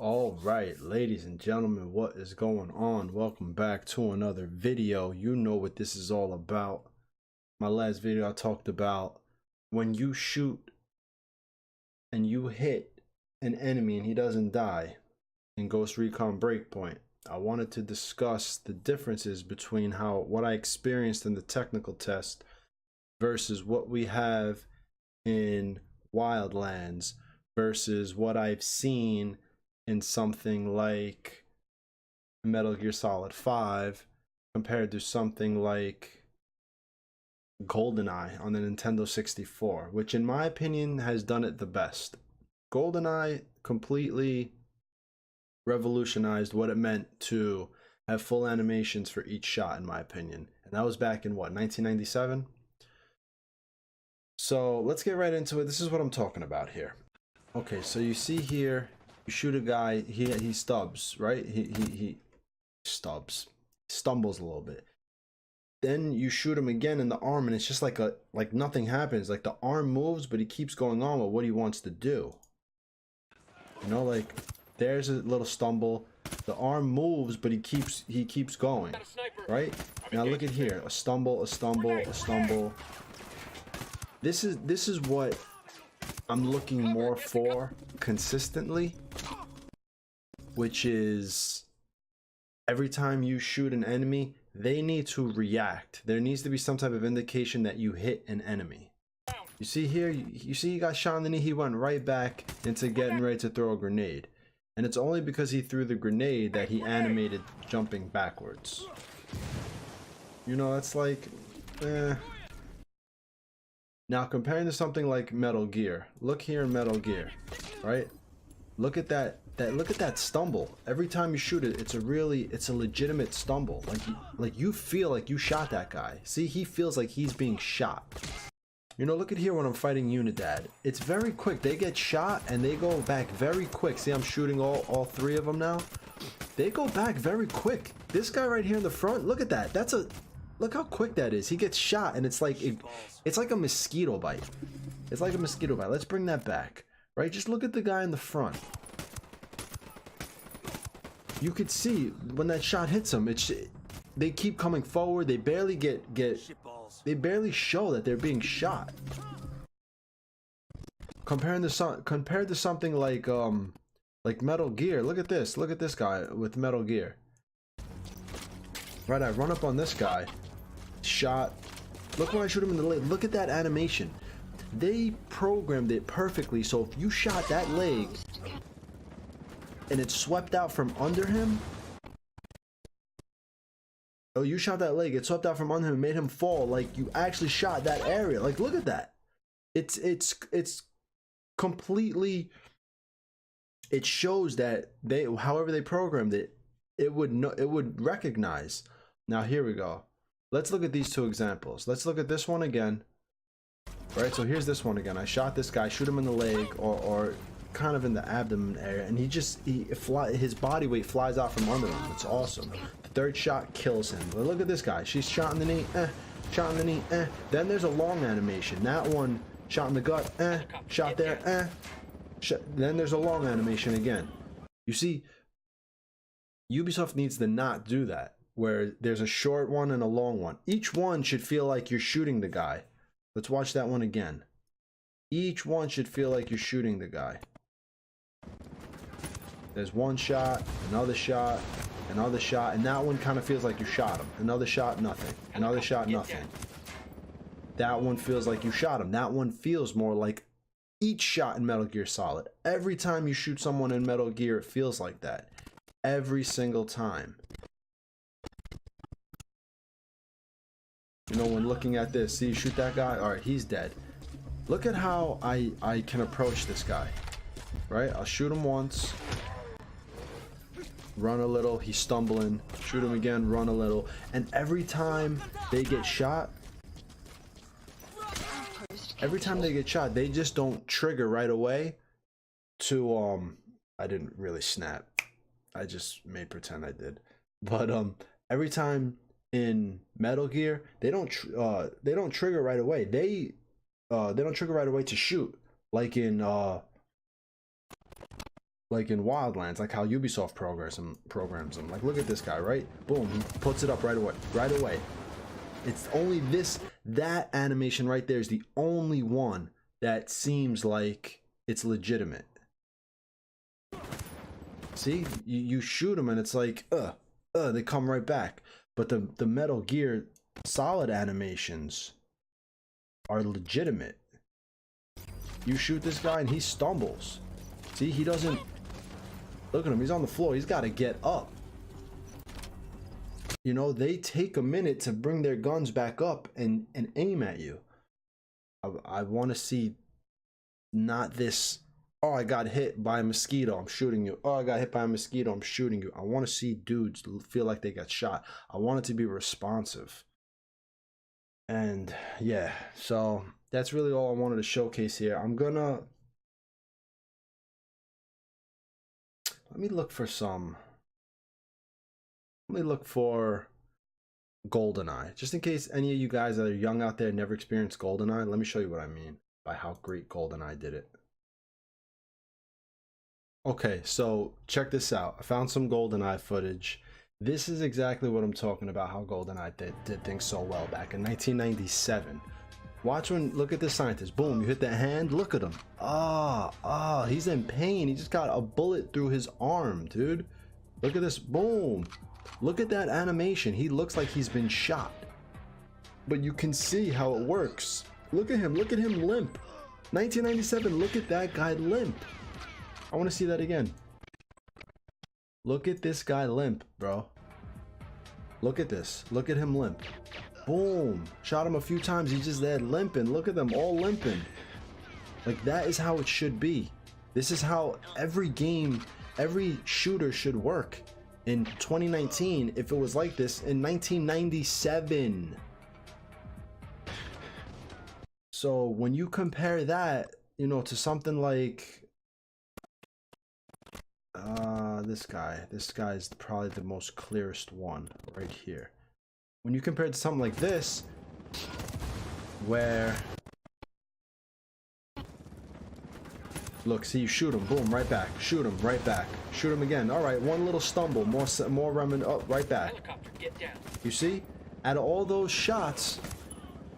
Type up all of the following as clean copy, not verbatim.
All right, ladies and gentlemen, what is going on? Welcome back to another video. You know what this is all about. My last video I talked about when you shoot and you hit an enemy and he doesn't die in Ghost Recon Breakpoint. I wanted to discuss the differences between what I experienced in the technical test versus what we have in Wildlands versus what I've seen in something like Metal Gear Solid 5 compared to something like GoldenEye on the Nintendo 64, which in my opinion has done it the best. GoldenEye completely revolutionized what it meant to have full animations for each shot, in my opinion. And that was back in what, 1997? So let's get right into it. This is what I'm talking about here. Okay, so you see here, you shoot a guy, he stubs, right? He stumbles a little bit. Then you shoot him again in the arm and it's just like nothing happens. Like the arm moves, but he keeps going on with what he wants to do. You know, like there's a little stumble. The arm moves, but he keeps going. Right? Now look at here. A stumble, a stumble, a stumble. This is what I'm looking more for consistently, which is every time you shoot an enemy, they need to react. There needs to be some type of indication that you hit an enemy. You see here, you see he got shot in the knee, he went right back into getting ready to throw a grenade. And it's only because he threw the grenade that he animated jumping backwards. You know, it's like, Now comparing to something like Metal Gear, look here in Metal Gear, right? Look at that stumble. Every time you shoot it, it's a legitimate stumble. Like you feel like you shot that guy. See, he feels like he's being shot. You know, look at here when I'm fighting Unidad. It's very quick. They get shot and they go back very quick. See, I'm shooting all three of them now. They go back very quick. This guy right here in the front, look at that. Look how quick that is. He gets shot and it's like a mosquito bite. It's like a mosquito bite. Let's bring that back. Right? Just look at the guy in the front. You could see when that shot hits them, they keep coming forward. They barely they barely show that they're being shot. Compared to something like Metal Gear. Look at this. Look at this guy with Metal Gear. Right, I run up on this guy. Shot. Look when I shoot him in the leg. Look at that animation. They programmed it perfectly, so if you shot that leg and it swept out from under him, oh, you shot that leg, it swept out from under him and made him fall, like you actually shot that area. Like, look at that. It's completely, it shows that however they programmed it, it would recognize. Now here we go. Let's look at these two examples. Let's look at this one again. All right, so here's this one again. I shot this guy, shoot him in the leg or kind of in the abdomen area, and his body weight flies out from under him. It's awesome. The third shot kills him. But look at this guy. She's shot in the knee, shot in the knee, Then there's a long animation. That one, shot in the gut, shot there, Then there's a long animation again. You see, Ubisoft needs to not do that, where there's a short one and a long one. Each one should feel like you're shooting the guy. Let's watch that one again. Each one should feel like you're shooting the guy. There's one shot, another shot, another shot, and that one kind of feels like you shot him. Another shot, nothing. Another shot, nothing. That one feels like you shot him. That one feels more like each shot in Metal Gear Solid. Every time you shoot someone in Metal Gear, it feels like that. Every single time. You know, when looking at this, see, you shoot that guy, all right, he's dead. Look at how I can approach this guy, right? I'll shoot him once, run a little, he's stumbling, shoot him again, run a little, and every time they get shot, they just don't trigger right away to, I didn't really snap. I just made pretend I did. But every time in Metal Gear, they don't trigger right away. They don't trigger right away to shoot, like in like in Wildlands, like how Ubisoft programs them. Like, look at this guy, right? Boom, he puts it up right away. Right away. It's only that animation right there is the only one that seems like it's legitimate. See, you shoot them and it's like, they come right back. But the Metal Gear Solid animations are legitimate. You shoot this guy and he stumbles. See, he doesn't. Look at him, he's on the floor. He's got to get up. You know, they take a minute to bring their guns back up and aim at you. I want to see not this, oh, I got hit by a mosquito, I'm shooting you. Oh, I got hit by a mosquito, I'm shooting you. I want to see dudes feel like they got shot. I want it to be responsive. And yeah, so that's really all I wanted to showcase here. I'm gonna, let me look for GoldenEye, just in case any of you guys that are young out there never experienced GoldenEye. Let me show you what I mean by how great GoldenEye did it. Okay, so check this out. I found some GoldenEye footage. This is exactly what I'm talking about, how GoldenEye did things so well back in 1997. Watch when, look at this scientist. Boom, you hit that hand, look at him. He's in pain. He just got a bullet through his arm, dude. Look at this, boom. Look at that animation. He looks like he's been shot. But you can see how it works. Look at him limp. 1997, look at that guy limp. I want to see that again. Look at this guy limp, bro. Look at this. Look at him limp. Boom. Shot him a few times. He's just there limping. Look at them all limping. Like, that is how it should be. This is how every game, every shooter should work. In 2019, if it was like this in 1997. So when you compare that, you know, to something like this guy is probably the most clearest one right here. When you compare it to something like this, where, look, see, you shoot him, boom, right back, shoot him, right back, shoot him again. All right, one little stumble, more remnant, oh, right back. Get down. You see, out of all those shots,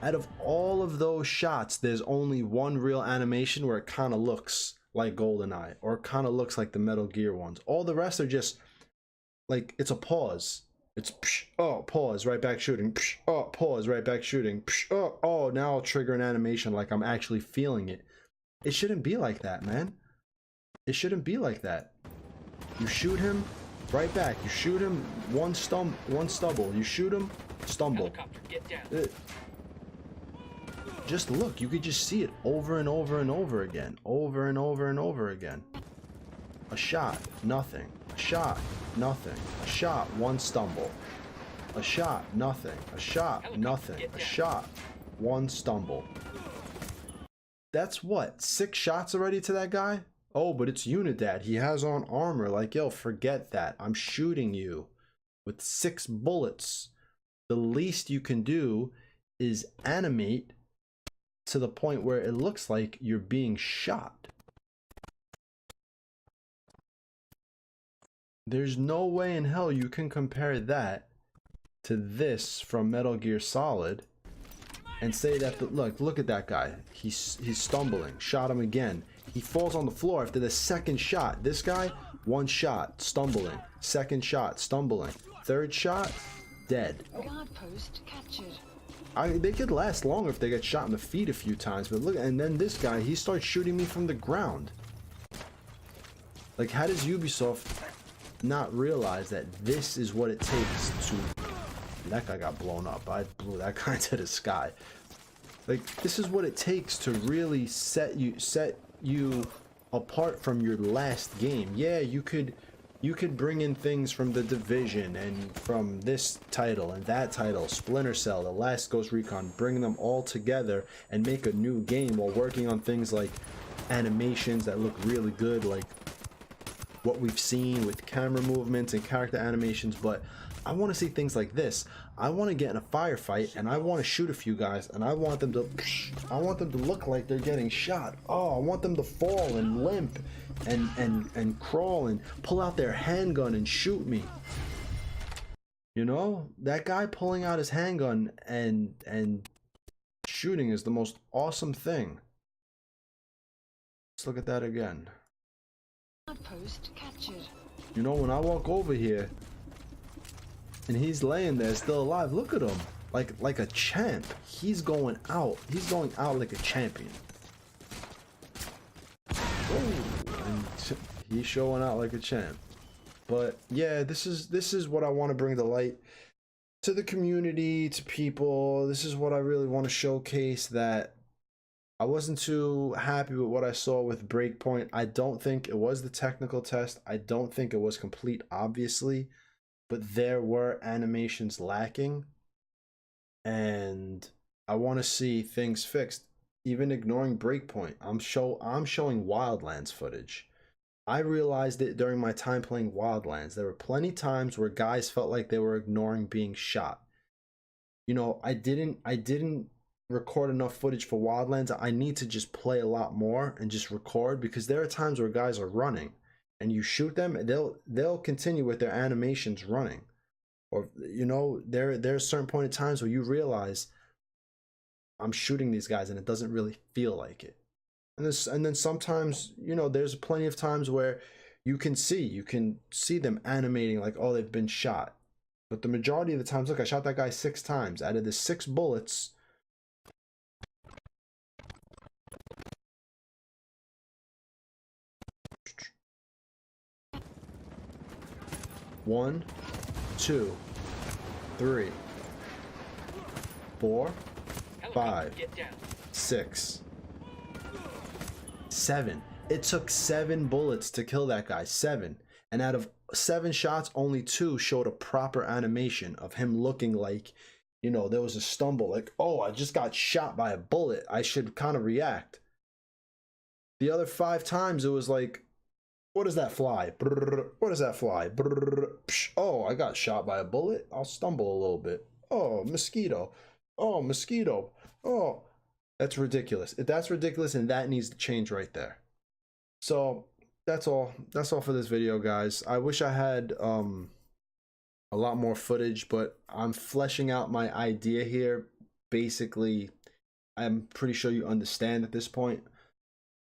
there's only one real animation where it kind of looks like GoldenEye, or kind of looks like the Metal Gear ones. All the rest are just like, it's a pause. It's psh, oh, pause, right back shooting, psh, oh, pause, right back shooting, psh, oh, now I'll trigger an animation like I'm actually feeling it. It shouldn't be like that, man. It shouldn't be like that. You shoot him, right back. You shoot him, one stumble. You shoot him, stumble. Get down. Just look, you could just see it over and over and over again. Over and over and over again. A shot, nothing. A shot, nothing. A shot, one stumble. A shot, nothing. A shot, nothing. A shot, one stumble. That's what, 6 shots already to that guy? Oh, but it's Unidad. He has on armor. Like, yo, forget that. I'm shooting you with 6 bullets. The least you can do is animate to the point where it looks like you're being shot. There's no way in hell you can compare that to this from Metal Gear Solid and say that, look at that guy. He's stumbling. Shot him again. He falls on the floor after the second shot. This guy, 1 shot, stumbling. Second shot, stumbling. Third shot, dead. Guard post captured. They could last longer if they get shot in the feet a few times, but look, and then this guy, he starts shooting me from the ground. Like, how does Ubisoft not realize that this is what it takes to... That guy got blown up. I blew that guy to the sky. Like, this is what it takes to really set you apart from your last game. Yeah, you could bring in things from The Division and from this title and that title, Splinter Cell, The Last Ghost Recon, bring them all together and make a new game while working on things like animations that look really good, like what we've seen with camera movements and character animations, but I want to see things like this. I want to get in a firefight and I want to shoot a few guys and I want them to look like they're getting shot. Oh, I want them to fall and limp and crawl and pull out their handgun and shoot me. You know, that guy pulling out his handgun and shooting is the most awesome thing. Let's look at that again. Outpost captured. You know, when I walk over here and he's laying there still alive, look at him. Like a champ. He's going out. He's going out like a champion. Oh, and he's showing out like a champ. But yeah, this is what I want to bring to light to the community, to people. This is what I really want to showcase, that I wasn't too happy with what I saw with Breakpoint. I don't think it was the technical test. I don't think it was complete, obviously, but there were animations lacking, and I want to see things fixed. Even ignoring Breakpoint, I'm showing Wildlands footage. I realized it during my time playing Wildlands. There were plenty times where guys felt like they were ignoring being shot. You know, I didn't record enough footage for Wildlands. I need to just play a lot more and just record, because there are times where guys are running and you shoot them and they'll continue with their animations running. Or, you know, there's certain point in times where you realize I'm shooting these guys and it doesn't really feel like it. And then sometimes, you know, there's plenty of times where you can see them animating like, oh, they've been shot. But the majority of the times, look, I shot that guy 6 times. Out of the 6 bullets, one, 2, 3, 4, 5, 6, 7. It took 7 bullets to kill that guy. 7. And out of 7 shots, only 2 showed a proper animation of him looking like, you know, there was a stumble, like, oh, I just got shot by a bullet, I should kind of react. The other 5 times it was like, what does that fly? What does that fly? Oh, I got shot by a bullet, I'll stumble a little bit. Oh, mosquito. Oh, mosquito. Oh, that's ridiculous. That's ridiculous, and that needs to change right there. So that's all for this video, guys. I wish I had a lot more footage, but I'm fleshing out my idea here. Basically, I'm pretty sure you understand at this point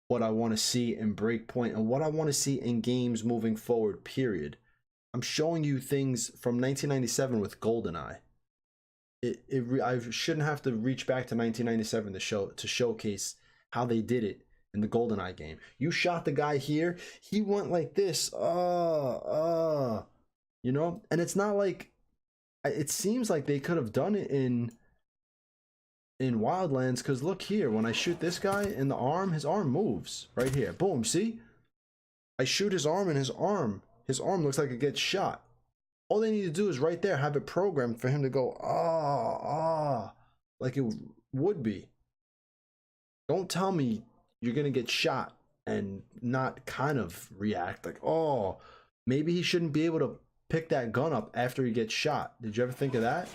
what I want to see in Breakpoint and what I want to see in games moving forward, period. I'm showing you things from 1997 with GoldenEye. I shouldn't have to reach back to 1997 to showcase how they did it in the GoldenEye game. You shot the guy here, he went like this, you know? And it's not like, it seems like they could have done it in Wildlands, because look here, when I shoot this guy in the arm, his arm moves right here. Boom, see? I shoot his arm and his arm looks like it gets shot. All they need to do is right there have it programmed for him to go, like it would be. Don't tell me you're gonna get shot and not kind of react like, oh, maybe he shouldn't be able to pick that gun up after he gets shot. Did you ever think of that?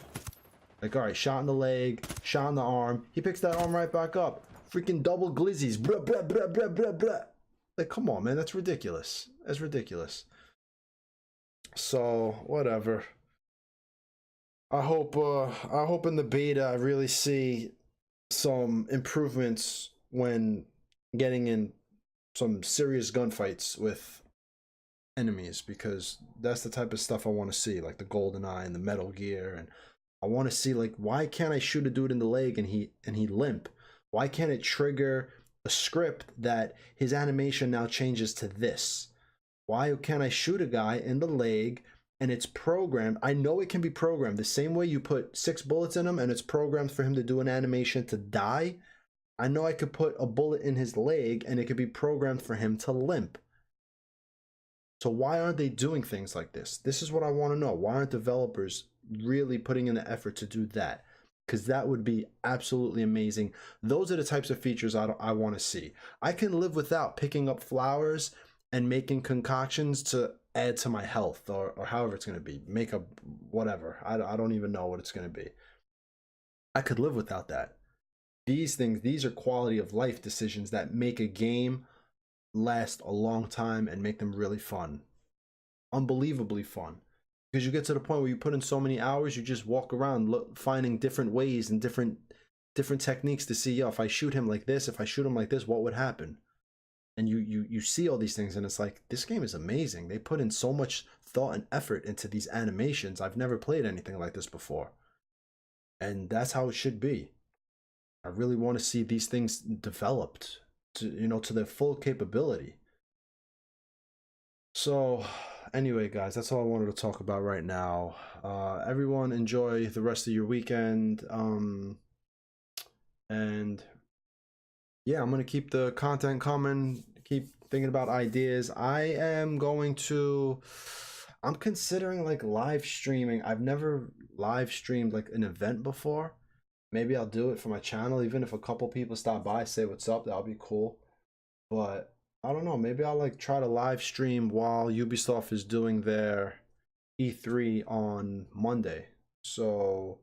Like, all right, shot in the leg, shot in the arm, he picks that arm right back up. Freaking double glizzies, bruh, bruh, bruh, bruh, bruh, bruh. Like, come on, man, that's ridiculous. That's ridiculous. So whatever. I hope in the beta I really see some improvements when getting in some serious gunfights with enemies, because that's the type of stuff I want to see, like the GoldenEye and the Metal Gear. And I want to see, like, why can't I shoot a dude in the leg and he limp? Why can't it trigger a script that his animation now changes to this? Why can't I shoot a guy in the leg and it's programmed? I know it can be programmed the same way you put 6 bullets in him and it's programmed for him to do an animation to die. I know I could put a bullet in his leg and it could be programmed for him to limp. So why aren't they doing things like this? This is what I want to know. Why aren't developers really putting in the effort to do that? Because that would be absolutely amazing. Those are the types of features I want to see. I can live without picking up flowers and making concoctions to add to my health, or however it's going to be. Make a whatever. I don't even know what it's going to be. I could live without that. These things, these are quality of life decisions that make a game last a long time and make them really fun. Unbelievably fun. Because you get to the point where you put in so many hours, you just walk around finding different ways and different techniques to see, yo, if I shoot him like this, if I shoot him like this, what would happen? And you see all these things, and it's like, this game is amazing. They put in so much thought and effort into these animations. I've never played anything like this before. And that's how it should be. I really want to see these things developed to, you know, to their full capability. So anyway, guys, that's all I wanted to talk about right now. Everyone enjoy the rest of your weekend. And yeah, I'm gonna keep the content coming, keep thinking about ideas. I'm considering like live streaming. I've never live streamed like an event before. Maybe I'll do it for my channel, even if a couple people stop by, say what's up, that'll be cool. But I don't know, maybe I'll like try to live stream while Ubisoft is doing their E3 on Monday. So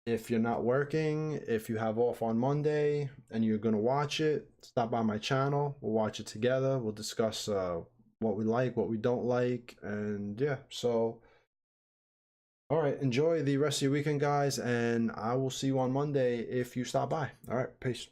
if you're not working, if you have off on Monday and you're gonna watch it, stop by my channel. We'll watch it together. We'll discuss what we like, what we don't like, and yeah. So, all right, enjoy the rest of your weekend, guys, and I will see you on Monday if you stop by. All right, peace.